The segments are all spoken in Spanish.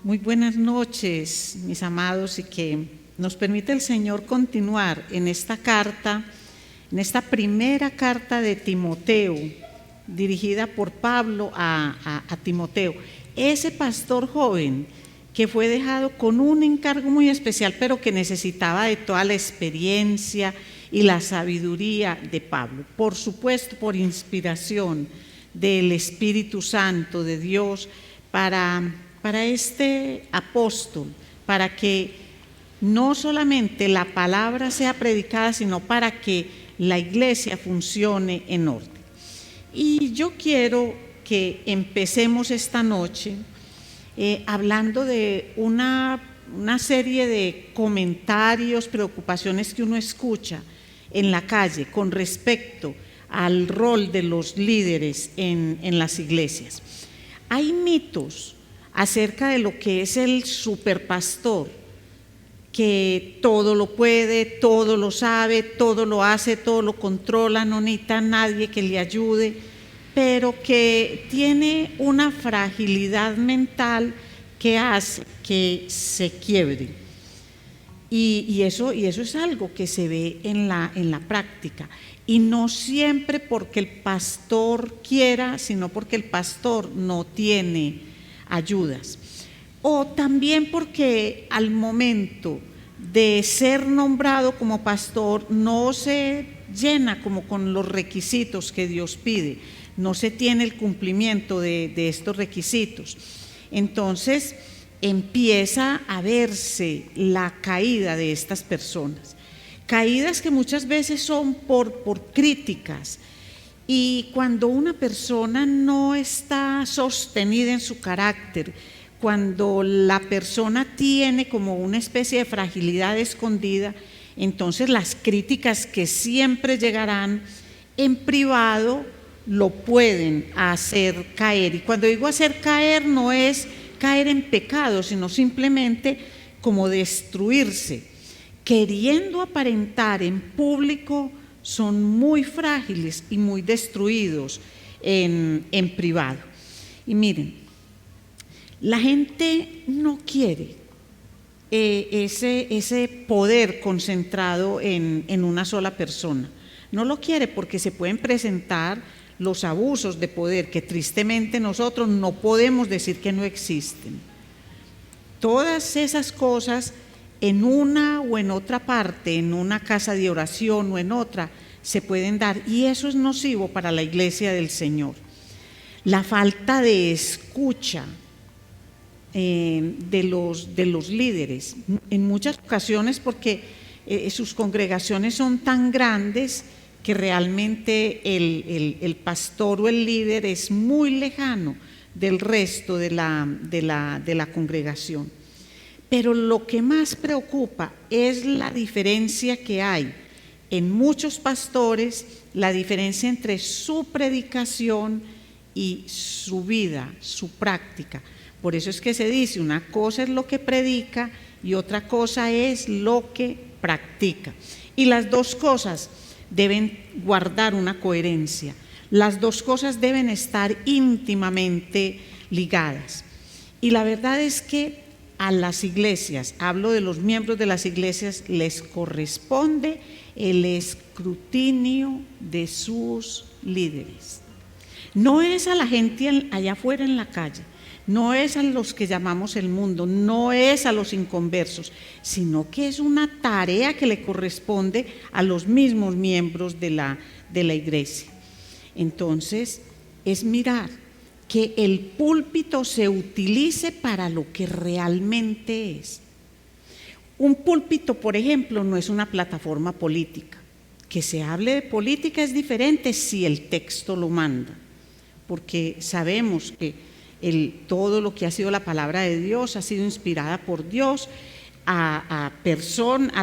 Muy buenas noches, mis amados, y que nos permite el Señor continuar en esta carta, en esta primera carta de Timoteo, dirigida por Pablo a Timoteo, ese pastor joven que fue dejado con un encargo muy especial, pero que necesitaba de toda la experiencia y la sabiduría de Pablo, por supuesto por inspiración del Espíritu Santo de Dios para este apóstol, para que no solamente la palabra sea predicada, sino para que la iglesia funcione en orden. Y yo quiero que empecemos esta noche hablando de una serie de comentarios, preocupaciones que uno escucha en la calle con respecto al rol de los líderes en las iglesias. Hay mitos acerca de lo que es el superpastor, que todo lo puede, todo lo sabe, todo lo hace, todo lo controla, no necesita a nadie que le ayude, pero que tiene una fragilidad mental que hace que se quiebre. Y eso es algo que se ve en la práctica, y no siempre porque el pastor quiera, sino porque el pastor no tiene ayudas, o también porque al momento de ser nombrado como pastor no se llena como con los requisitos que Dios pide, no se tiene el cumplimiento de estos requisitos. Entonces empieza a verse la caída de estas personas, caídas que muchas veces son por críticas. Y cuando una persona no está sostenida en su carácter, cuando la persona tiene como una especie de fragilidad escondida, entonces las críticas que siempre llegarán en privado lo pueden hacer caer. Y cuando digo hacer caer, no es caer en pecado, sino simplemente como destruirse. Queriendo aparentar en público, son muy frágiles y muy destruidos en privado. Y miren, la gente no quiere ese poder concentrado en una sola persona. No lo quiere porque se pueden presentar los abusos de poder que tristemente nosotros no podemos decir que no existen. Todas esas cosas en una o en otra parte, en una casa de oración o en otra, se pueden dar, y eso es nocivo para la iglesia del Señor. La falta de escucha de los líderes, en muchas ocasiones porque sus congregaciones son tan grandes que realmente el pastor o el líder es muy lejano del resto de la congregación. Pero lo que más preocupa es la diferencia que hay en muchos pastores, la diferencia entre su predicación y su vida, su práctica. Por eso es que se dice, una cosa es lo que predica y otra cosa es lo que practica. Y las dos cosas deben guardar una coherencia. Las dos cosas deben estar íntimamente ligadas. Y la verdad es que a las iglesias, hablo de los miembros de las iglesias, les corresponde el escrutinio de sus líderes. No es a la gente allá afuera en la calle, no es a los que llamamos el mundo, no es a los inconversos, sino que es una tarea que le corresponde a los mismos miembros de la iglesia. Entonces, es mirar que el púlpito se utilice para lo que realmente es. Un púlpito, por ejemplo, no es una plataforma política. Que se hable de política es diferente si el texto lo manda, porque sabemos que todo lo que ha sido la palabra de Dios ha sido inspirada por Dios a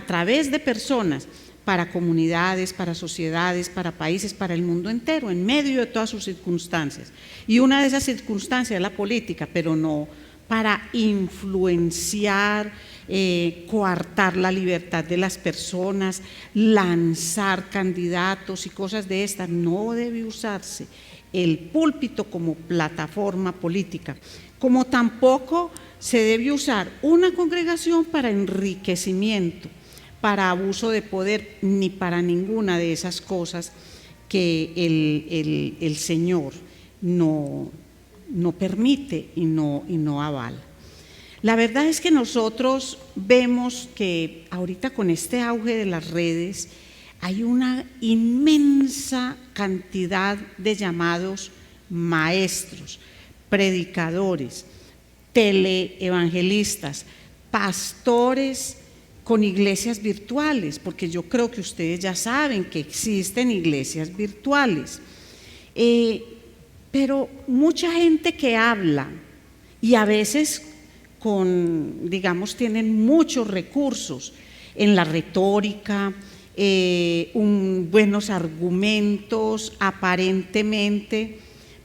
través de personas, para comunidades, para sociedades, para países, para el mundo entero, en medio de todas sus circunstancias. Y una de esas circunstancias es la política, pero no para influenciar, coartar la libertad de las personas, lanzar candidatos y cosas de estas. No debe usarse el púlpito como plataforma política, como tampoco se debe usar una congregación para enriquecimiento, para abuso de poder, ni para ninguna de esas cosas que el Señor no permite y no avala. La verdad es que nosotros vemos que ahorita con este auge de las redes hay una inmensa cantidad de llamados maestros, predicadores, teleevangelistas, pastores con iglesias virtuales, porque yo creo que ustedes ya saben que existen iglesias virtuales. Pero mucha gente que habla y a veces tienen muchos recursos en la retórica, buenos argumentos aparentemente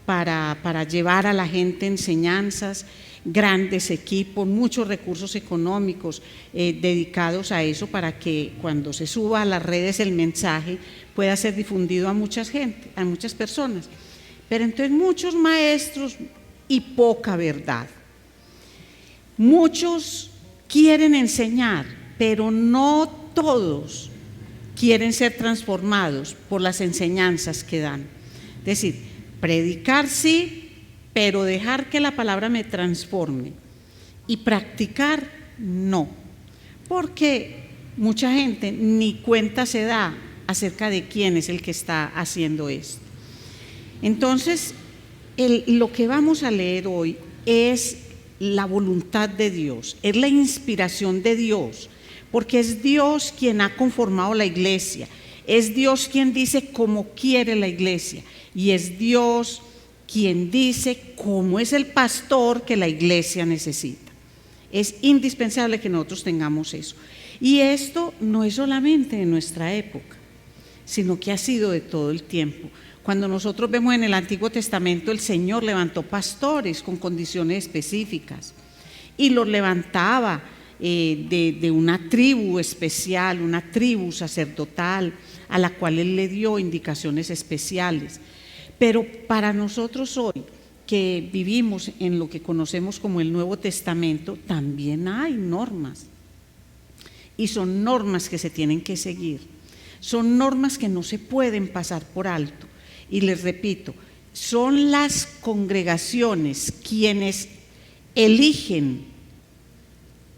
para llevar a la gente enseñanzas, grandes equipos, muchos recursos económicos dedicados a eso para que cuando se suba a las redes el mensaje pueda ser difundido a mucha gente, a muchas personas. Pero entonces muchos maestros y poca verdad. Muchos quieren enseñar, pero no todos quieren ser transformados por las enseñanzas que dan. Es decir, predicar sí, pero dejar que la palabra me transforme, y practicar no, porque mucha gente ni cuenta se da acerca de quién es el que está haciendo esto. Entonces, lo que vamos a leer hoy es la voluntad de Dios, es la inspiración de Dios, porque es Dios quien ha conformado la iglesia, es Dios quien dice cómo quiere la iglesia, y es Dios quien dice cómo es el pastor que la iglesia necesita. Es indispensable que nosotros tengamos eso. Y esto no es solamente de nuestra época, sino que ha sido de todo el tiempo. Cuando nosotros vemos en el Antiguo Testamento, el Señor levantó pastores con condiciones específicas y los levantaba de una tribu especial, una tribu sacerdotal a la cual Él le dio indicaciones especiales. Pero para nosotros hoy, que vivimos en lo que conocemos como el Nuevo Testamento, también hay normas, y son normas que se tienen que seguir, son normas que no se pueden pasar por alto. Y les repito, son las congregaciones quienes eligen,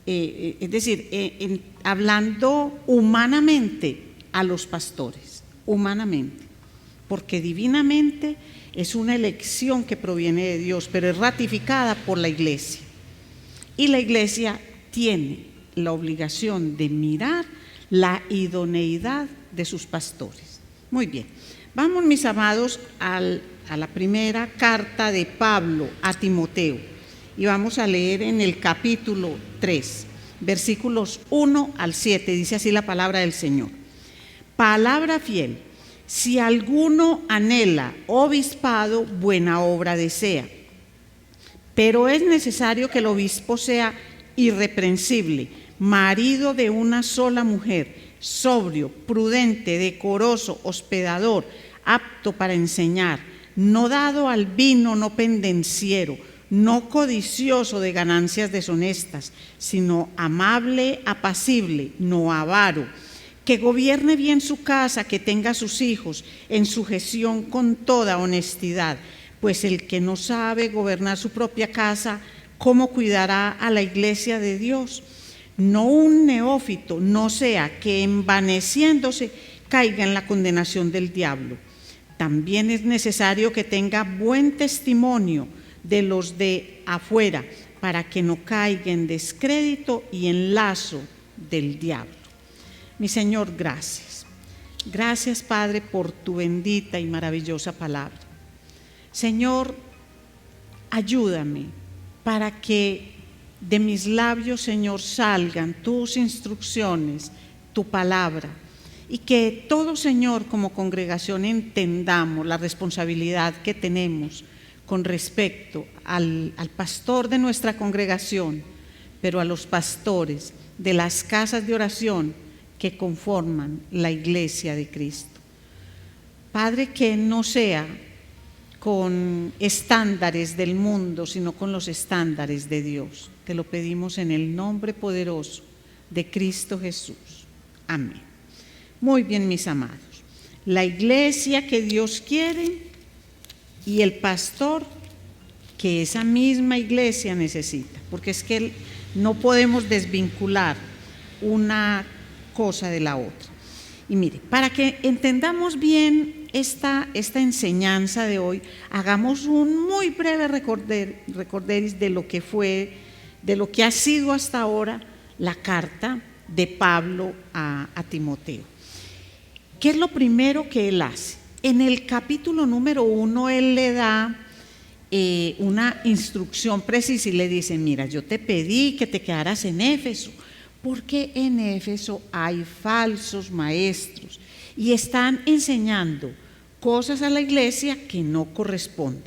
es decir, hablando humanamente, a los pastores, humanamente, porque divinamente es una elección que proviene de Dios, pero es ratificada por la iglesia. Y la iglesia tiene la obligación de mirar la idoneidad de sus pastores. Muy bien. Vamos, mis amados, a la primera carta de Pablo a Timoteo, y vamos a leer en el capítulo 3, versículos 1 al 7, dice así la palabra del Señor. Palabra fiel, si alguno anhela obispado, buena obra desea, pero es necesario que el obispo sea irreprensible, marido de una sola mujer, sobrio, prudente, decoroso, hospedador, apto para enseñar, no dado al vino, no pendenciero, no codicioso de ganancias deshonestas, sino amable, apacible, no avaro, que gobierne bien su casa, que tenga a sus hijos en sujeción con toda honestidad, pues el que no sabe gobernar su propia casa, ¿cómo cuidará a la iglesia de Dios? No un neófito, no sea que envaneciéndose caiga en la condenación del diablo. También es necesario que tenga buen testimonio de los de afuera, para que no caiga en descrédito y en lazo del diablo. Mi Señor, gracias. Gracias, Padre, por tu bendita y maravillosa palabra. Señor, ayúdame para que de mis labios, Señor, salgan tus instrucciones, tu palabra, y que todos, Señor, como congregación entendamos la responsabilidad que tenemos con respecto al pastor de nuestra congregación, pero a los pastores de las casas de oración que conforman la iglesia de Cristo. Padre, que no sea con estándares del mundo, sino con los estándares de Dios. Te lo pedimos en el nombre poderoso de Cristo Jesús. Amén. Muy bien, mis amados. La iglesia que Dios quiere y el pastor que esa misma iglesia necesita, porque es que no podemos desvincular una cosa de la otra. Y mire, para que entendamos bien esta enseñanza de hoy, hagamos un muy breve recorderis de lo que fue, de lo que ha sido hasta ahora la carta de Pablo a Timoteo. ¿Qué es lo primero que él hace? En el capítulo número 1 él le da una instrucción precisa y le dice: mira, yo te pedí que te quedaras en Éfeso, porque en Éfeso hay falsos maestros y están enseñando cosas a la iglesia que no corresponden.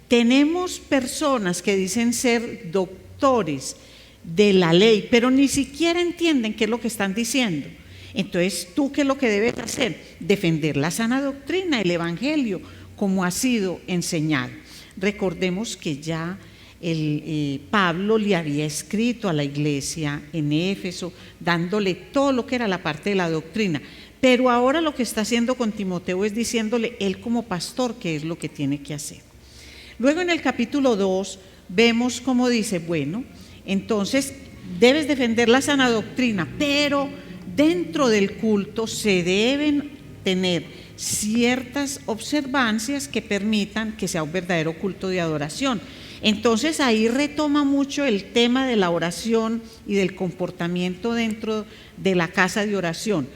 Tenemos personas que dicen ser doctores de la ley, pero ni siquiera entienden qué es lo que están diciendo. Entonces, ¿tú qué es lo que debes hacer? Defender la sana doctrina, el evangelio, como ha sido enseñado. Recordemos que ya Pablo le había escrito a la iglesia en Éfeso, dándole todo lo que era la parte de la doctrina, pero ahora lo que está haciendo con Timoteo es diciéndole él como pastor qué es lo que tiene que hacer. Luego en el capítulo 2 vemos cómo dice: bueno, entonces debes defender la sana doctrina, pero dentro del culto se deben tener ciertas observancias que permitan que sea un verdadero culto de adoración. Entonces ahí retoma mucho el tema de la oración y del comportamiento dentro de la casa de oración,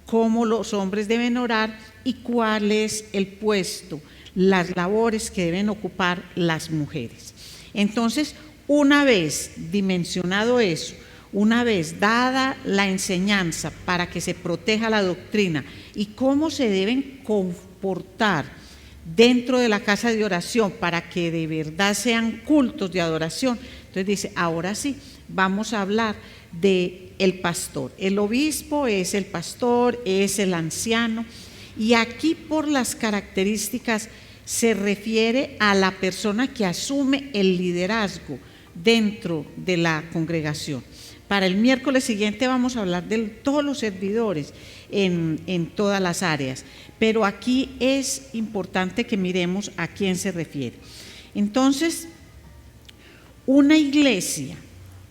cómo los hombres deben orar y cuál es el puesto, las labores que deben ocupar las mujeres. Entonces, una vez dimensionado eso, una vez dada la enseñanza para que se proteja la doctrina y cómo se deben comportar dentro de la casa de oración para que de verdad sean cultos de adoración, entonces dice: ahora sí, vamos a hablar de el pastor. El obispo es el pastor, es el anciano, y aquí por las características se refiere a la persona que asume el liderazgo dentro de la congregación. Para el miércoles siguiente vamos a hablar de todos los servidores en todas las áreas, pero aquí es importante que miremos a quién se refiere. Entonces, una iglesia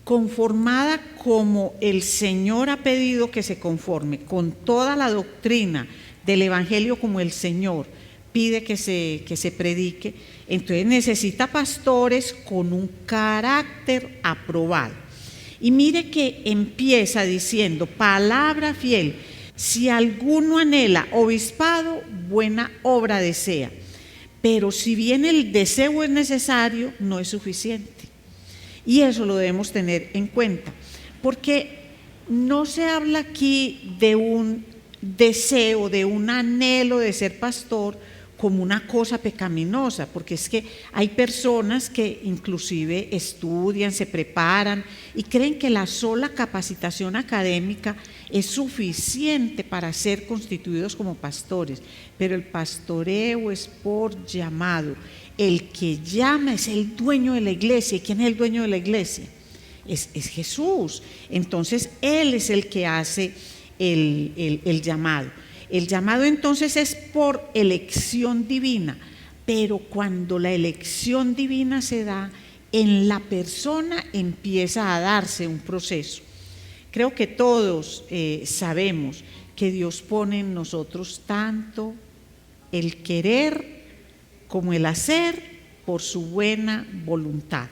conformada como el Señor ha pedido que se conforme, con toda la doctrina del evangelio como el Señor pide que se predique, entonces necesita pastores con un carácter aprobado. Y mire que empieza diciendo: palabra fiel, si alguno anhela obispado, buena obra desea, pero si bien el deseo es necesario, no es suficiente. Y eso lo debemos tener en cuenta, porque no se habla aquí de un deseo, de un anhelo de ser pastor como una cosa pecaminosa, porque es que hay personas que inclusive estudian, se preparan y creen que la sola capacitación académica es suficiente para ser constituidos como pastores, pero el pastoreo es por llamado. El que llama es el dueño de la iglesia. ¿Y quién es el dueño de la iglesia? Es Jesús. Entonces Él es el que hace el llamado. El llamado entonces es por elección divina, pero cuando la elección divina se da, en la persona empieza a darse un proceso. Creo que todos sabemos que Dios pone en nosotros tanto el querer como el hacer por su buena voluntad.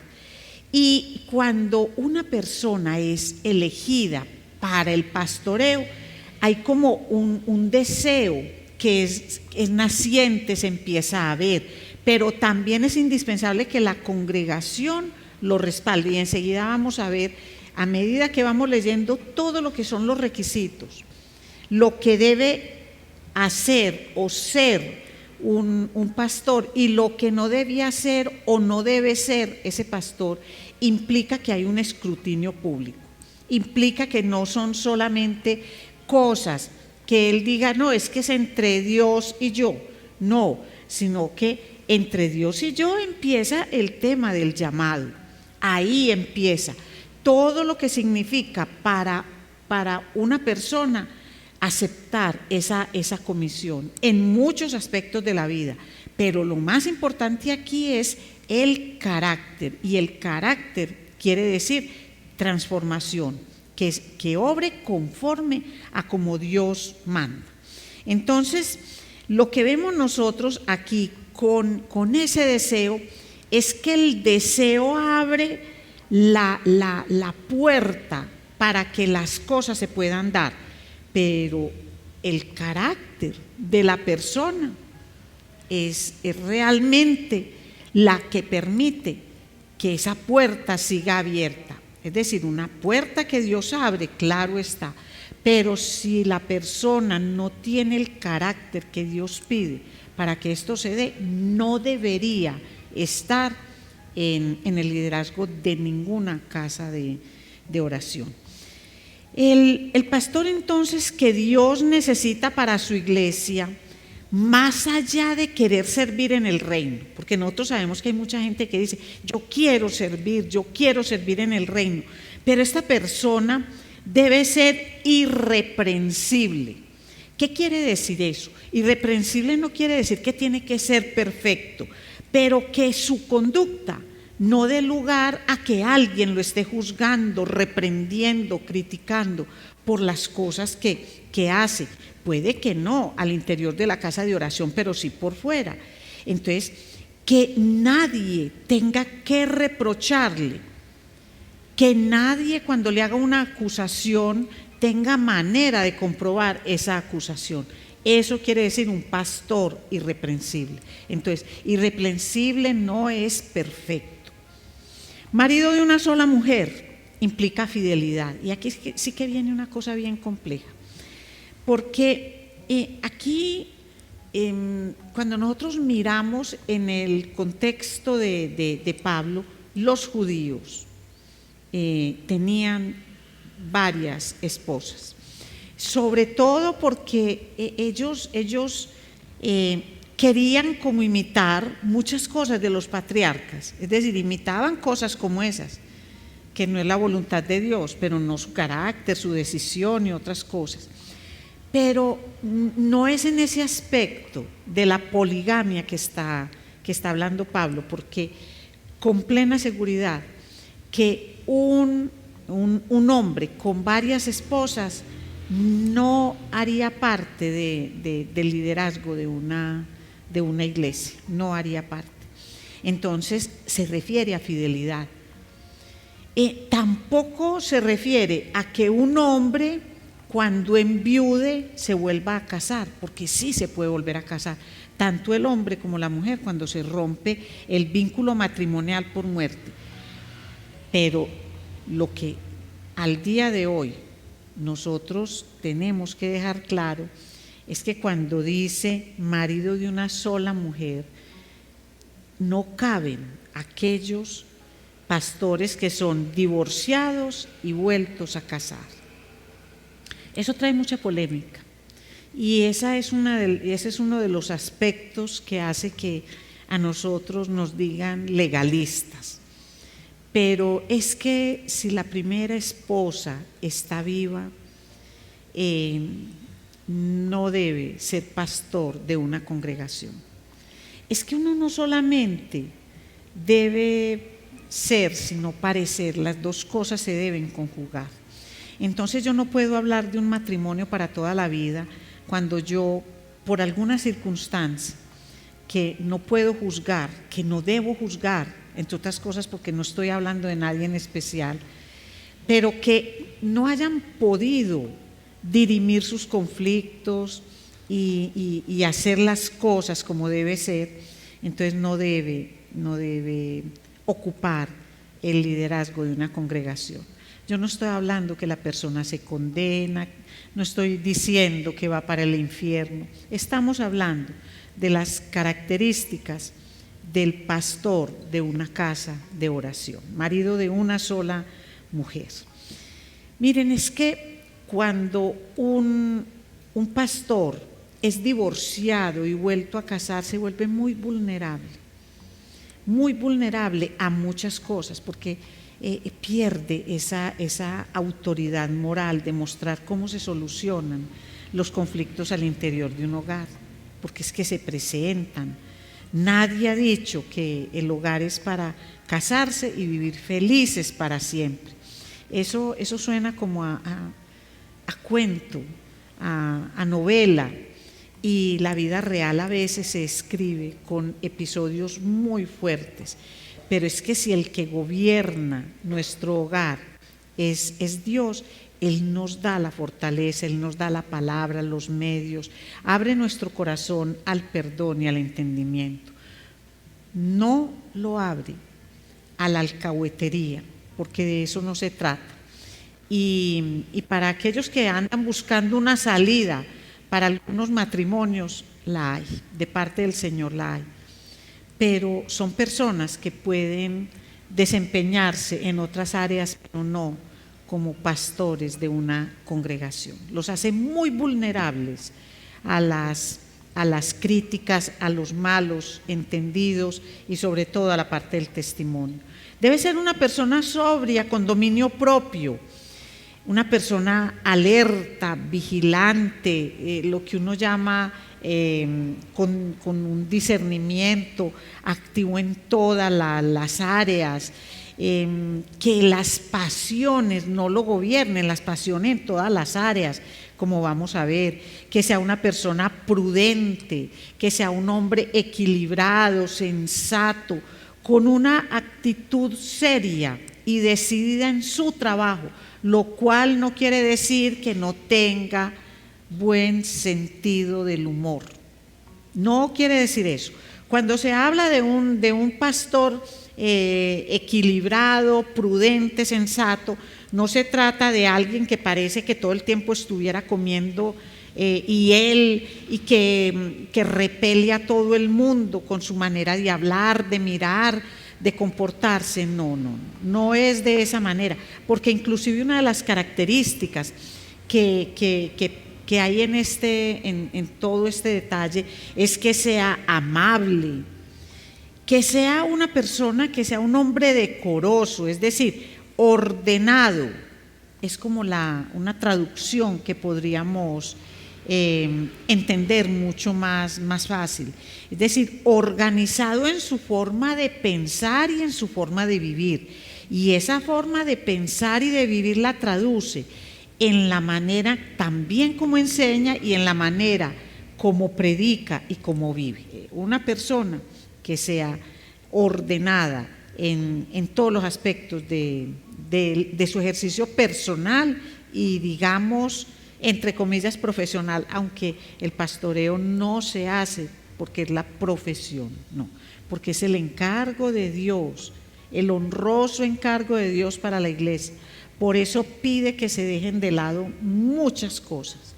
Y cuando una persona es elegida para el pastoreo, hay como un deseo que es naciente, se empieza a ver, pero también es indispensable que la congregación lo respalde. Y enseguida vamos a ver, a medida que vamos leyendo, todo lo que son los requisitos, lo que debe hacer o ser un pastor y lo que no debe hacer o no debe ser ese pastor, implica que hay un escrutinio público, implica que no son solamente cosas que él diga: no, es que es entre Dios y yo, no, sino que entre Dios y yo empieza el tema del llamado. Ahí empieza todo lo que significa para una persona aceptar esa comisión en muchos aspectos de la vida. Pero lo más importante aquí es el carácter, y el carácter quiere decir transformación, que obre conforme a como Dios manda. Entonces, lo que vemos nosotros aquí con ese deseo es que el deseo abre la puerta para que las cosas se puedan dar, pero el carácter de la persona es realmente la que permite que esa puerta siga abierta. Es decir, una puerta que Dios abre, claro está, pero si la persona no tiene el carácter que Dios pide para que esto se dé, no debería estar en el liderazgo de ninguna casa de oración. El pastor entonces que Dios necesita para su iglesia, más allá de querer servir en el reino, porque nosotros sabemos que hay mucha gente que dice, yo quiero servir en el reino, pero esta persona debe ser irreprensible. ¿Qué quiere decir eso? Irreprensible no quiere decir que tiene que ser perfecto, pero que su conducta no dé lugar a que alguien lo esté juzgando, reprendiendo, criticando por las cosas que hace. Puede que no al interior de la casa de oración, pero sí por fuera. Entonces, que nadie tenga que reprocharle, que nadie cuando le haga una acusación tenga manera de comprobar esa acusación. Eso quiere decir un pastor irreprensible. Entonces, irreprensible no es perfecto. Marido de una sola mujer implica fidelidad. Y aquí sí que viene una cosa bien compleja. Porque aquí, cuando nosotros miramos en el contexto de Pablo, los judíos tenían varias esposas, sobre todo porque ellos querían como imitar muchas cosas de los patriarcas, es decir, imitaban cosas como esas, que no es la voluntad de Dios, pero no su carácter, su decisión y otras cosas. Pero no es en ese aspecto de la poligamia que está hablando Pablo, porque con plena seguridad que un hombre con varias esposas no haría parte del liderazgo de una iglesia, no haría parte. Entonces se refiere a fidelidad. Tampoco se refiere a que un hombre cuando enviude se vuelva a casar, porque sí se puede volver a casar, tanto el hombre como la mujer cuando se rompe el vínculo matrimonial por muerte. Pero lo que al día de hoy nosotros tenemos que dejar claro es que cuando dice marido de una sola mujer, no caben aquellos pastores que son divorciados y vueltos a casar. Eso trae mucha polémica y ese es uno de los aspectos que hace que a nosotros nos digan legalistas. Pero es que si la primera esposa está viva, no debe ser pastor de una congregación. Es que uno no solamente debe ser, sino parecer, las dos cosas se deben conjugar. Entonces yo no puedo hablar de un matrimonio para toda la vida cuando yo, por alguna circunstancia que no puedo juzgar, que no debo juzgar, entre otras cosas porque no estoy hablando de nadie en especial, pero que no hayan podido dirimir sus conflictos y hacer las cosas como debe ser, entonces no debe ocupar el liderazgo de una congregación. Yo no estoy hablando que la persona se condena, no estoy diciendo que va para el infierno, estamos hablando de las características del pastor de una casa de oración, marido de una sola mujer. Miren, es que cuando un pastor es divorciado y vuelto a casar, se vuelve muy vulnerable a muchas cosas, porque pierde esa autoridad moral de mostrar cómo se solucionan los conflictos al interior de un hogar, porque es que se presentan. Nadie ha dicho que el hogar es para casarse y vivir felices para siempre. Eso suena como a cuento, a novela, y la vida real a veces se escribe con episodios muy fuertes. Pero es que si el que gobierna nuestro hogar es Dios, Él nos da la fortaleza, Él nos da la palabra, los medios, abre nuestro corazón al perdón y al entendimiento. No lo abre a la alcahuetería, porque de eso no se trata. Y para aquellos que andan buscando una salida, para algunos matrimonios la hay, de parte del Señor la hay, pero son personas que pueden desempeñarse en otras áreas, pero no como pastores de una congregación. Los hace muy vulnerables a las críticas, a los malos entendidos y sobre todo a la parte del testimonio. Debe ser una persona sobria, con dominio propio, una persona alerta, vigilante, lo que uno llama con un discernimiento activo en todas las áreas, que las pasiones no lo gobiernen, las pasiones en todas las áreas, como vamos a ver, que sea una persona prudente, que sea un hombre equilibrado, sensato, con una actitud seria y decidida en su trabajo, lo cual no quiere decir que no tenga buen sentido del humor. No quiere decir eso. Cuando se habla de un pastor equilibrado, prudente, sensato, no se trata de alguien que parece que todo el tiempo estuviera comiendo y que repele a todo el mundo con su manera de hablar, de mirar, de comportarse. No es de esa manera, porque inclusive una de las características que hay en todo este detalle es que sea amable, que sea una persona, que sea un hombre decoroso, es decir, ordenado. Es como una traducción que podríamos entender mucho más fácil. Es decir, organizado en su forma de pensar y en su forma de vivir. Y esa forma de pensar y de vivir la traduce en la manera también como enseña y en la manera como predica y como vive. Una persona que sea ordenada en todos los aspectos de su ejercicio personal y, digamos, entre comillas, profesional, aunque el pastoreo no se hace porque es la profesión, no, porque es el encargo de Dios, el honroso encargo de Dios para la iglesia. Por eso pide que se dejen de lado muchas cosas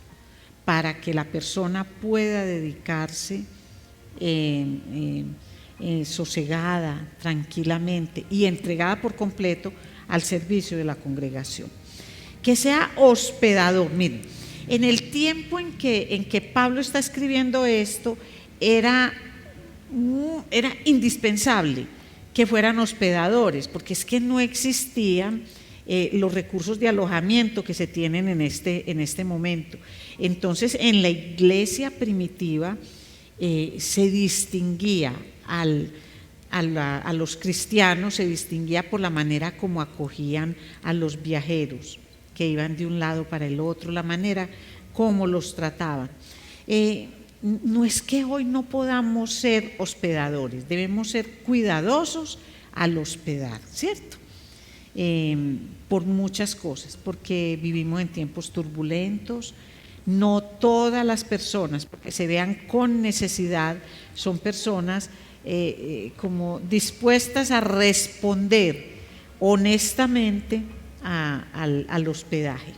para que la persona pueda dedicarse sosegada, tranquilamente y entregada por completo al servicio de la congregación. Que sea hospedador. Miren, en el tiempo en que Pablo está escribiendo esto, era indispensable que fueran hospedadores, porque es que no existían los recursos de alojamiento que se tienen en este momento. Entonces, en la iglesia primitiva se distinguía a los cristianos, se distinguía por la manera como acogían a los viajeros que iban de un lado para el otro, la manera como los trataban. No es que hoy no podamos ser hospedadores, debemos ser cuidadosos al hospedar, ¿cierto? Por muchas cosas, porque vivimos en tiempos turbulentos. No todas las personas, porque se vean con necesidad, son personas como dispuestas a responder honestamente al hospedaje.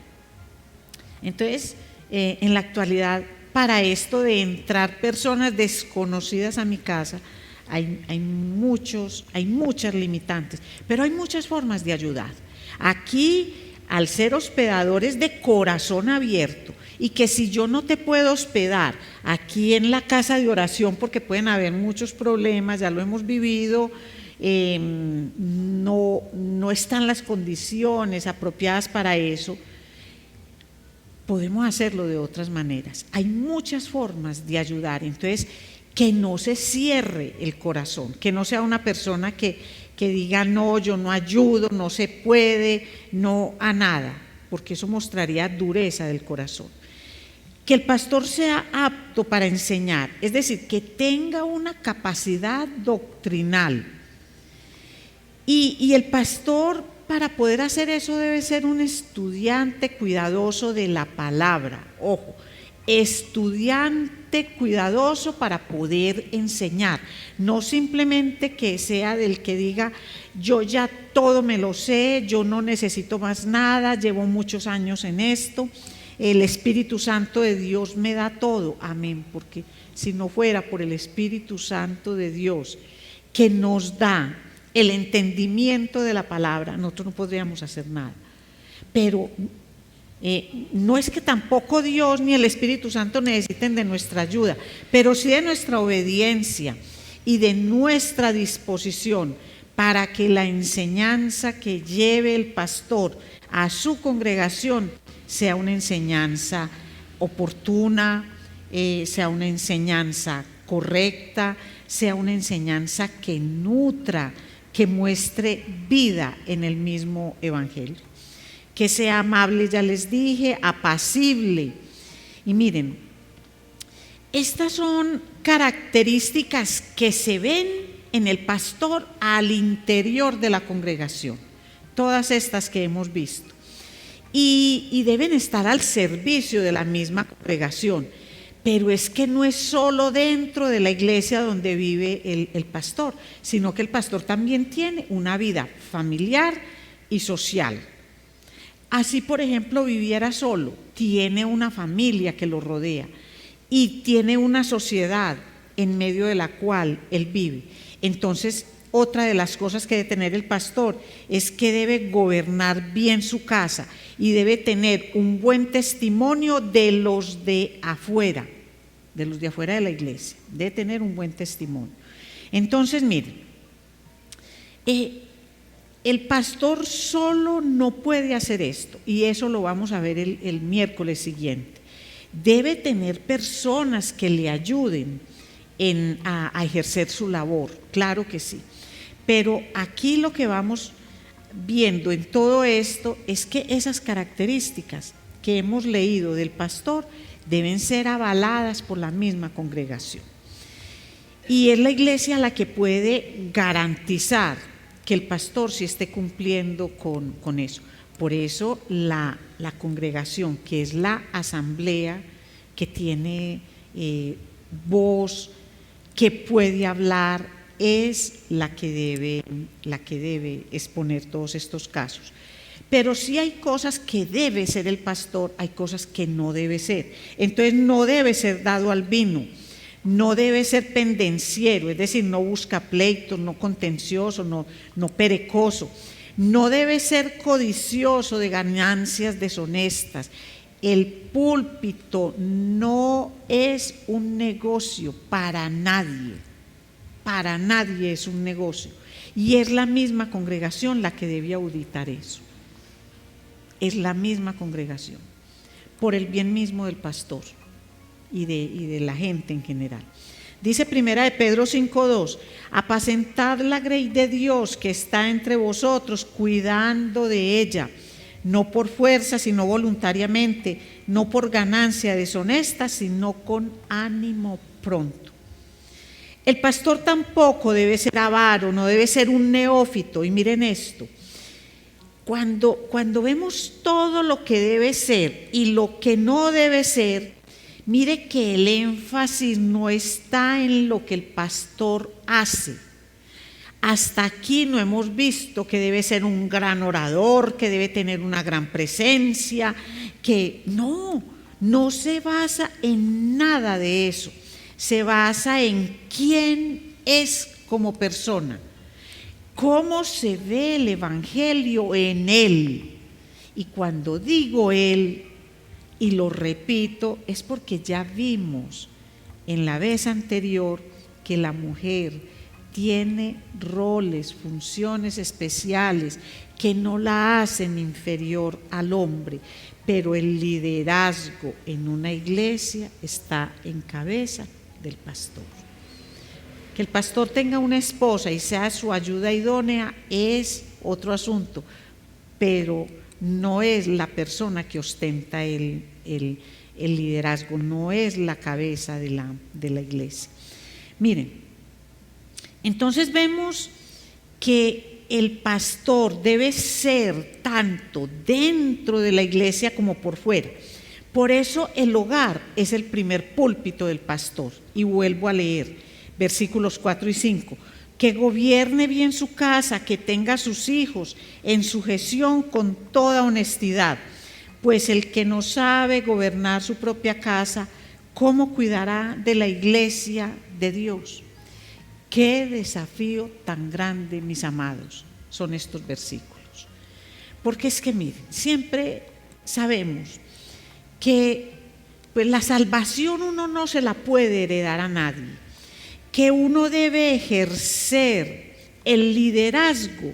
Entonces, en la actualidad, para esto de entrar personas desconocidas a mi casa, hay muchas limitantes, pero hay muchas formas de ayudar. Aquí al ser hospedadores de corazón abierto, y que si yo no te puedo hospedar aquí en la casa de oración, porque pueden haber muchos problemas, ya lo hemos vivido, no están las condiciones apropiadas para eso, podemos hacerlo de otras maneras. Hay muchas formas de ayudar, entonces que no se cierre el corazón, que no sea una persona que diga no, yo no ayudo, no se puede, no a nada, porque eso mostraría dureza del corazón. Que el pastor sea apto para enseñar, es decir, que tenga una capacidad doctrinal. Y el pastor, para poder hacer eso, debe ser un estudiante cuidadoso de la palabra. Ojo, estudiante cuidadoso para poder enseñar, no simplemente que sea del que diga yo ya todo me lo sé, yo no necesito más nada, llevo muchos años en esto, el Espíritu Santo de Dios me da todo, amén, porque si no fuera por el Espíritu Santo de Dios que nos da el entendimiento de la palabra, nosotros no podríamos hacer nada. Pero no es que tampoco Dios ni el Espíritu Santo necesiten de nuestra ayuda, pero sí de nuestra obediencia y de nuestra disposición para que la enseñanza que lleve el pastor a su congregación sea una enseñanza oportuna, sea una enseñanza correcta, sea una enseñanza que nutra, que muestre vida en el mismo evangelio. Que sea amable, ya les dije, apacible. Y miren, estas son características que se ven en el pastor al interior de la congregación, todas estas que hemos visto, y deben estar al servicio de la misma congregación. Pero es que no es solo dentro de la iglesia donde vive el pastor, sino que el pastor también tiene una vida familiar y social. Así, por ejemplo, viviera solo, tiene una familia que lo rodea y tiene una sociedad en medio de la cual él vive. Entonces, otra de las cosas que debe tener el pastor es que debe gobernar bien su casa y debe tener un buen testimonio de los de afuera de la iglesia, debe tener un buen testimonio. Entonces, miren, el pastor solo no puede hacer esto, y eso lo vamos a ver el miércoles siguiente. Debe tener personas que le ayuden a ejercer su labor, claro que sí. Pero aquí lo que vamos viendo en todo esto es que esas características que hemos leído del pastor deben ser avaladas por la misma congregación. Y es la iglesia la que puede garantizar que el pastor sí esté cumpliendo con eso. Por eso la congregación, que es la asamblea, que tiene voz, que puede hablar, es la que debe exponer todos estos casos. Pero sí hay cosas que debe ser el pastor, hay cosas que no debe ser. Entonces no debe ser dado al vino, no debe ser pendenciero, es decir, no busca pleitos, no contencioso, no perecoso. No debe ser codicioso de ganancias deshonestas. El púlpito no es un negocio para nadie es un negocio. Y es la misma congregación la que debe auditar eso. Es la misma congregación, por el bien mismo del pastor y de la gente en general. Dice Primera de Pedro 5:2, apacentad la grey de Dios que está entre vosotros, cuidando de ella, no por fuerza, sino voluntariamente, no por ganancia deshonesta, sino con ánimo pronto. El pastor tampoco debe ser avaro, no debe ser un neófito. Y miren esto, cuando vemos todo lo que debe ser y lo que no debe ser, mire que el énfasis no está en lo que el pastor hace. Hasta aquí no hemos visto que debe ser un gran orador, que debe tener una gran presencia, que no se basa en nada de eso. Se basa en quién es como persona, cómo se ve el evangelio en él Y cuando digo él y lo repito, es porque ya vimos en la vez anterior que la mujer tiene roles, funciones especiales que no la hacen inferior al hombre, pero el liderazgo en una iglesia está en cabeza del pastor. Que el pastor tenga una esposa y sea su ayuda idónea es otro asunto, pero no es la persona que ostenta el liderazgo, no es la cabeza de la iglesia. Miren, entonces vemos que el pastor debe ser tanto dentro de la iglesia como por fuera. Por eso el hogar es el primer púlpito del pastor. Y vuelvo a leer versículos 4 y 5. Que gobierne bien su casa, que tenga a sus hijos en sujeción con toda honestidad. Pues el que no sabe gobernar su propia casa, ¿cómo cuidará de la iglesia de Dios? Qué desafío tan grande, mis amados, son estos versículos. Porque es que miren, siempre sabemos que pues, la salvación uno no se la puede heredar a nadie, que uno debe ejercer el liderazgo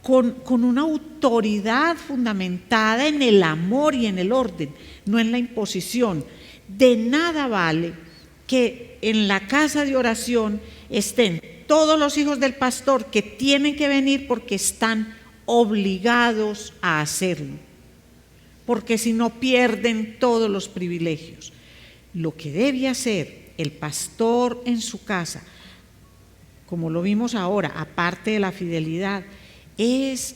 con una autoridad fundamentada en el amor y en el orden, no en la imposición. De nada vale que en la casa de oración estén todos los hijos del pastor que tienen que venir porque están obligados a hacerlo, porque si no pierden todos los privilegios. Lo que debe hacer el pastor en su casa, como lo vimos ahora, aparte de la fidelidad, es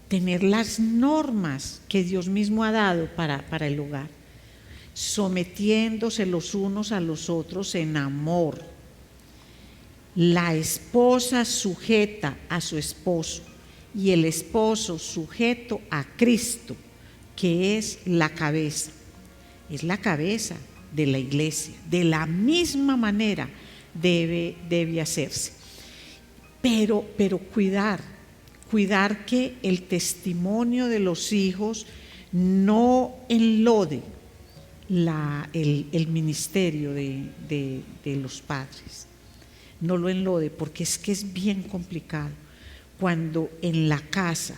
tener las normas que Dios mismo ha dado para el hogar, sometiéndose los unos a los otros en amor. La esposa sujeta a su esposo y el esposo sujeto a Cristo, que es la cabeza de la iglesia. De la misma manera debe hacerse. Pero cuidar que el testimonio de los hijos no enlode el ministerio de los padres. No lo enlode, porque es que es bien complicado cuando en la casa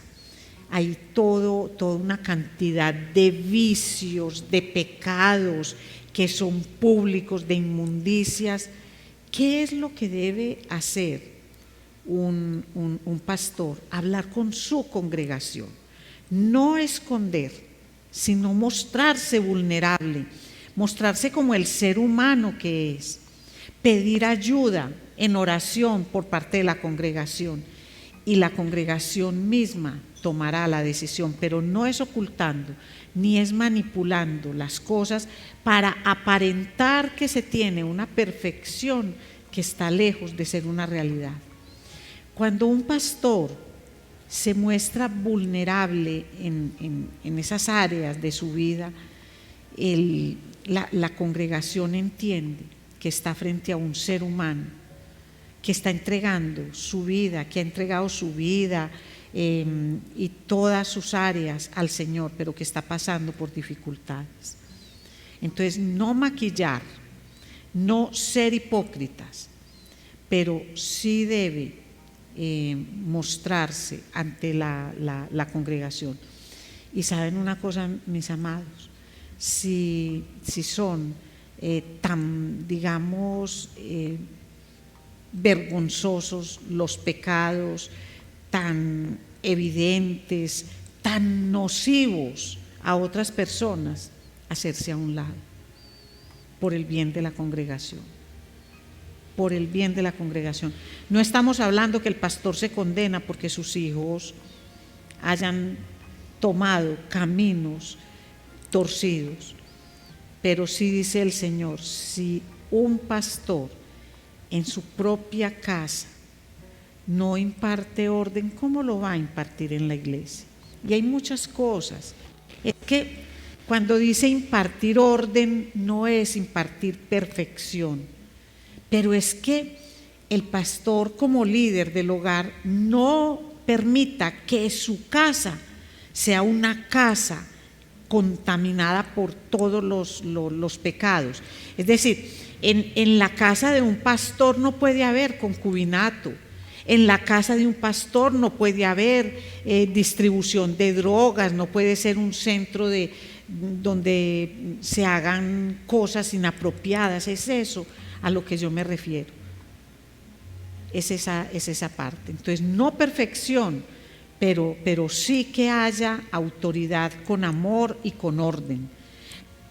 hay toda una cantidad de vicios, de pecados que son públicos, de inmundicias. ¿Qué es lo que debe hacer un pastor? Hablar con su congregación, no esconder, sino mostrarse vulnerable, mostrarse como el ser humano que es, pedir ayuda en oración por parte de la congregación, y la congregación misma tomará la decisión, pero no es ocultando ni es manipulando las cosas para aparentar que se tiene una perfección que está lejos de ser una realidad. Cuando un pastor se muestra vulnerable en esas áreas de su vida, la congregación entiende que está frente a un ser humano que está entregando su vida, que ha entregado su vida y todas sus áreas al Señor, pero que está pasando por dificultades. Entonces, no maquillar, no ser hipócritas, pero sí debe mostrarse ante la congregación. Y saben una cosa, mis amados, si son tan, digamos, vergonzosos los pecados, tan evidentes, tan nocivos a otras personas, hacerse a un lado por el bien de la congregación. Por el bien de la congregación. No estamos hablando que el pastor se condena porque sus hijos hayan tomado caminos torcidos, pero sí dice el Señor, si un pastor en su propia casa no imparte orden, ¿cómo lo va a impartir en la iglesia? Y hay muchas cosas. Es que cuando dice impartir orden, no es impartir perfección, pero es que el pastor como líder del hogar no permita que su casa sea una casa contaminada por todos los pecados. Es decir, en la casa de un pastor no puede haber concubinato, en la casa de un pastor no puede haber distribución de drogas, no puede ser un centro donde se hagan cosas inapropiadas. Es eso a lo que yo me refiero, es esa parte. Entonces, no perfección, pero sí que haya autoridad con amor y con orden,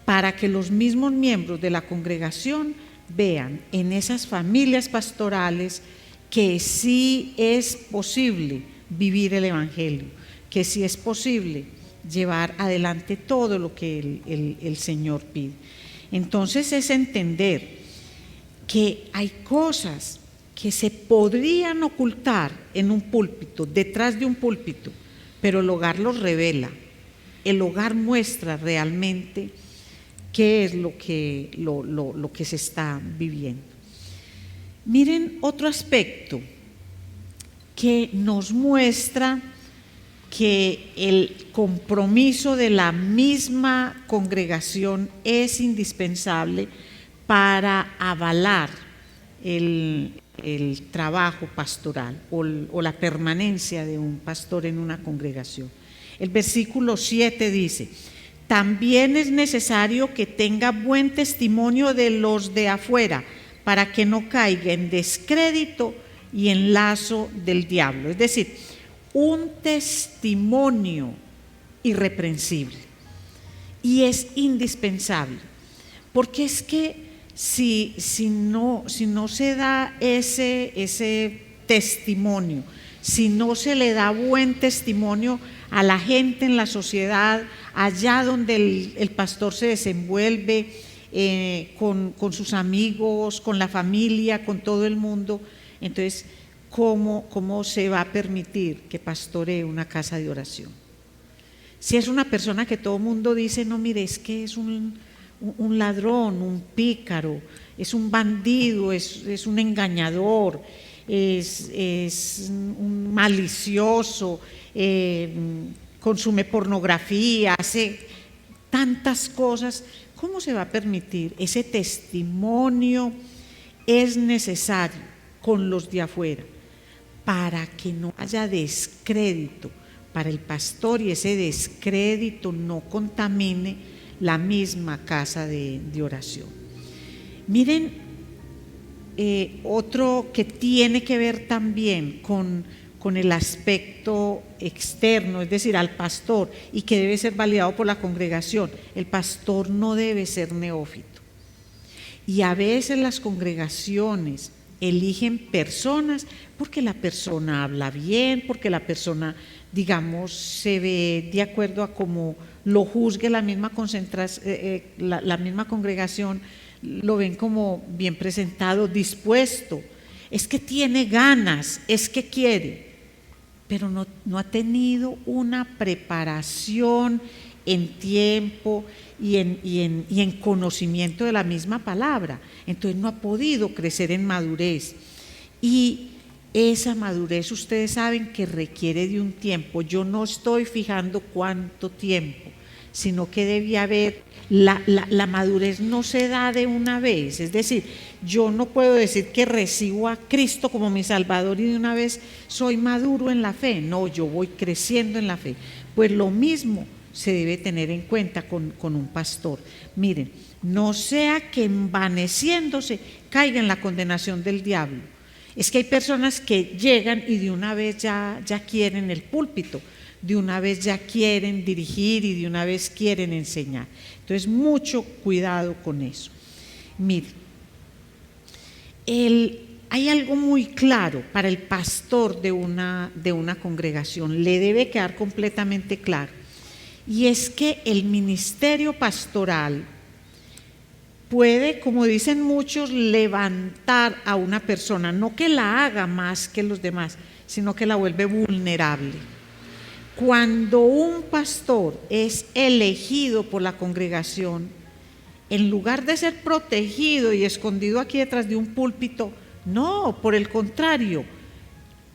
para que los mismos miembros de la congregación vean en esas familias pastorales que sí es posible vivir el Evangelio, que sí es posible llevar adelante todo lo que el Señor pide. Entonces es entender que hay cosas que se podrían ocultar en un púlpito, detrás de un púlpito, pero el hogar los revela. El hogar muestra realmente qué es lo que se está viviendo. Miren otro aspecto que nos muestra que el compromiso de la misma congregación es indispensable para avalar el trabajo pastoral o la permanencia de un pastor en una congregación. El versículo 7 dice: también es necesario que tenga buen testimonio de los de afuera, para que no caiga en descrédito y en lazo del diablo. Es decir, un testimonio irreprensible. Y es indispensable, porque es que si no se da ese testimonio, si no se le da buen testimonio a la gente en la sociedad, allá donde el pastor se desenvuelve, con sus amigos, con la familia, con todo el mundo, entonces ¿cómo se va a permitir que pastoree una casa de oración? Si es una persona que todo el mundo dice, no, mire, es que es un ladrón, un pícaro, es un bandido, es un engañador, es un malicioso, consume pornografía, hace tantas cosas, ¿cómo se va a permitir? Ese testimonio es necesario con los de afuera para que no haya descrédito para el pastor y ese descrédito no contamine la misma casa de oración. Miren, otro que tiene que ver también con el aspecto externo, es decir, al pastor, y que debe ser validado por la congregación. El pastor no debe ser neófito. Y a veces las congregaciones eligen personas porque la persona habla bien, porque la persona, digamos, se ve de acuerdo a cómo lo juzgue la misma congregación, lo ven como bien presentado, dispuesto, es que tiene ganas, es que quiere, pero no ha tenido una preparación en tiempo y en conocimiento de la misma palabra, entonces no ha podido crecer en madurez. Y esa madurez ustedes saben que requiere de un tiempo. Yo no estoy fijando cuánto tiempo, sino que debe haber, la madurez no se da de una vez, es decir, yo no puedo decir que recibo a Cristo como mi Salvador y de una vez soy maduro en la fe. No, yo voy creciendo en la fe. Pues lo mismo se debe tener en cuenta con un pastor. Miren, no sea que envaneciéndose caiga en la condenación del diablo. Es que hay personas que llegan y de una vez ya quieren el púlpito, de una vez ya quieren dirigir y de una vez quieren enseñar. Entonces, mucho cuidado con eso. Miren, hay algo muy claro para el pastor de una congregación, le debe quedar completamente claro, y es que el ministerio pastoral puede, como dicen muchos, levantar a una persona, no que la haga más que los demás, sino que la vuelve vulnerable. Cuando un pastor es elegido por la congregación, en lugar de ser protegido y escondido aquí detrás de un púlpito, no, por el contrario,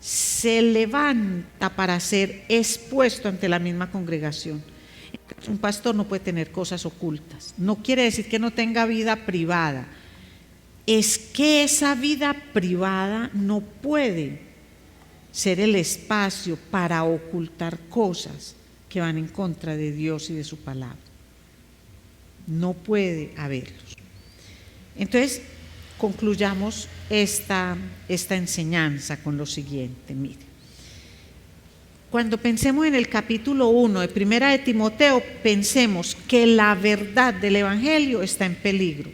se levanta para ser expuesto ante la misma congregación. Un pastor no puede tener cosas ocultas. No quiere decir que no tenga vida privada. Es que esa vida privada no puede ser el espacio para ocultar cosas que van en contra de Dios y de su palabra. No puede haberlos. Entonces, concluyamos esta enseñanza con lo siguiente. Mire, cuando pensemos en el capítulo 1 de Primera de Timoteo, pensemos que la verdad del Evangelio está en peligro.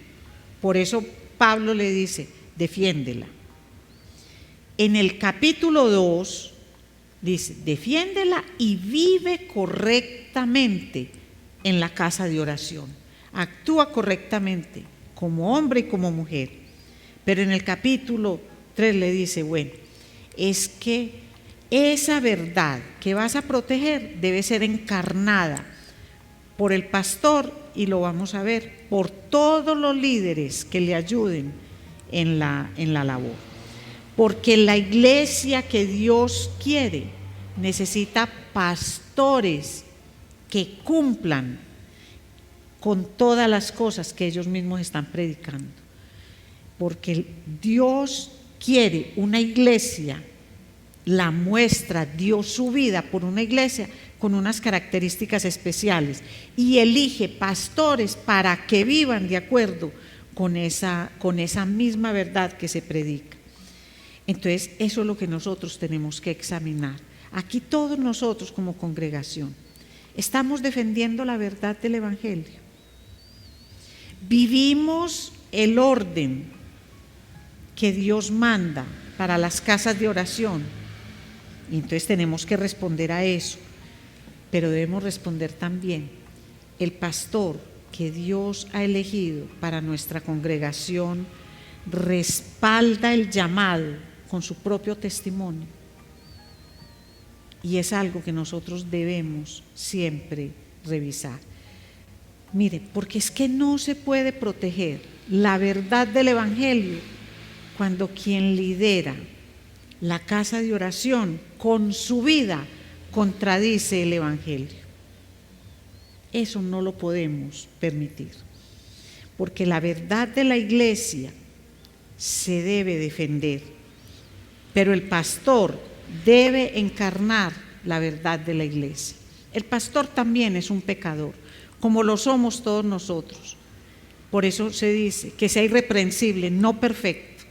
Por eso Pablo le dice, defiéndela. En el capítulo 2 dice, defiéndela y vive correctamente en la casa de oración. Actúa correctamente como hombre y como mujer. Pero en el capítulo 3 le dice, bueno, es que esa verdad que vas a proteger debe ser encarnada por el pastor, y lo vamos a ver, por todos los líderes que le ayuden en la labor. Porque la iglesia que Dios quiere necesita pastores que cumplan con todas las cosas que ellos mismos están predicando. Porque Dios quiere una iglesia, la muestra, dio su vida por una iglesia con unas características especiales y elige pastores para que vivan de acuerdo con esa misma verdad que se predica. Entonces, eso es lo que nosotros tenemos que examinar. Aquí todos nosotros como congregación estamos defendiendo la verdad del Evangelio. Vivimos el orden que Dios manda para las casas de oración. Y entonces tenemos que responder a eso, pero debemos responder también, el pastor que Dios ha elegido para nuestra congregación respalda el llamado con su propio testimonio. Y es algo que nosotros debemos siempre revisar. Mire, porque es que no se puede proteger la verdad del Evangelio cuando quien lidera la casa de oración con su vida contradice el Evangelio. Eso no lo podemos permitir, porque la verdad de la iglesia se debe defender, pero el pastor debe encarnar la verdad de la iglesia. El pastor también es un pecador, como lo somos todos nosotros. Por eso se dice que sea irreprensible, no perfecto,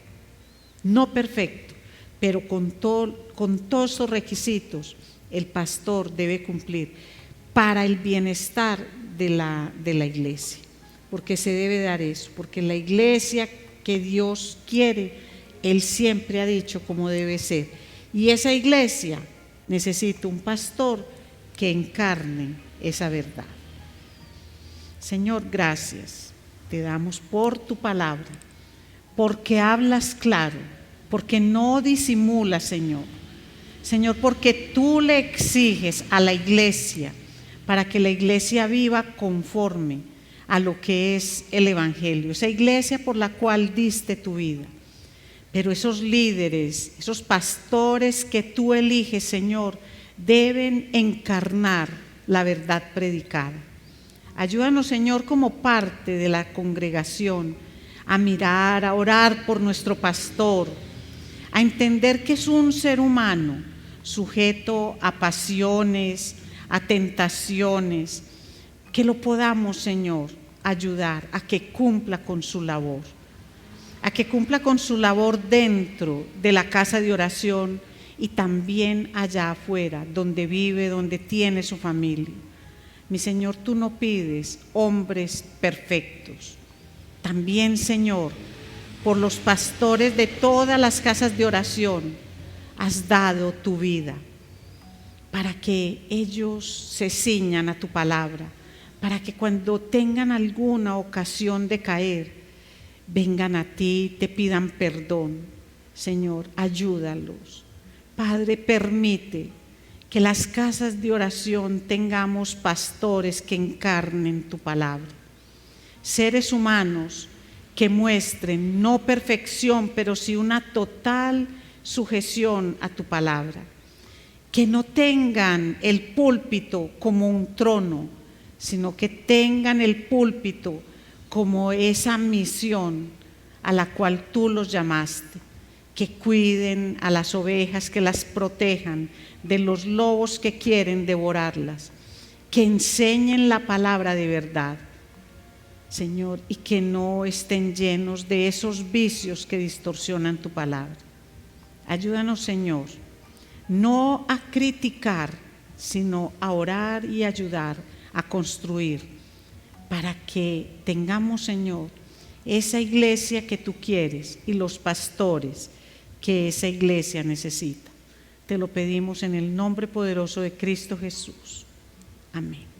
pero con todos esos requisitos el pastor debe cumplir para el bienestar de la iglesia, porque se debe dar eso, porque la iglesia que Dios quiere, Él siempre ha dicho cómo debe ser, y esa iglesia necesita un pastor que encarne esa verdad. Señor, gracias te damos por tu palabra, porque hablas claro, porque no disimulas, Señor. Señor, porque tú le exiges a la iglesia para que la iglesia viva conforme a lo que es el Evangelio, esa iglesia por la cual diste tu vida. Pero esos líderes, esos pastores que tú eliges, Señor, deben encarnar la verdad predicada. Ayúdanos, Señor, como parte de la congregación, a mirar, a orar por nuestro pastor, a entender que es un ser humano sujeto a pasiones, a tentaciones, que lo podamos, Señor, ayudar a que cumpla con su labor, dentro de la casa de oración y también allá afuera, donde vive, donde tiene su familia. Mi Señor, tú no pides hombres perfectos. También, Señor, por los pastores de todas las casas de oración, has dado tu vida para que ellos se ciñan a tu palabra, para que cuando tengan alguna ocasión de caer, vengan a ti, te pidan perdón. Señor, ayúdalos. Padre, permite que las casas de oración tengamos pastores que encarnen tu palabra, seres humanos que muestren no perfección, pero sí una total sujeción a tu palabra. Que no tengan el púlpito como un trono, sino que tengan el púlpito como esa misión a la cual tú los llamaste. Que cuiden a las ovejas, que las protejan de los lobos que quieren devorarlas. Que enseñen la palabra de verdad, Señor, y que no estén llenos de esos vicios que distorsionan tu palabra. Ayúdanos, Señor, no a criticar, sino a orar y ayudar a construir, para que tengamos, Señor, esa iglesia que tú quieres y los pastores que esa iglesia necesita. Te lo pedimos en el nombre poderoso de Cristo Jesús. Amén.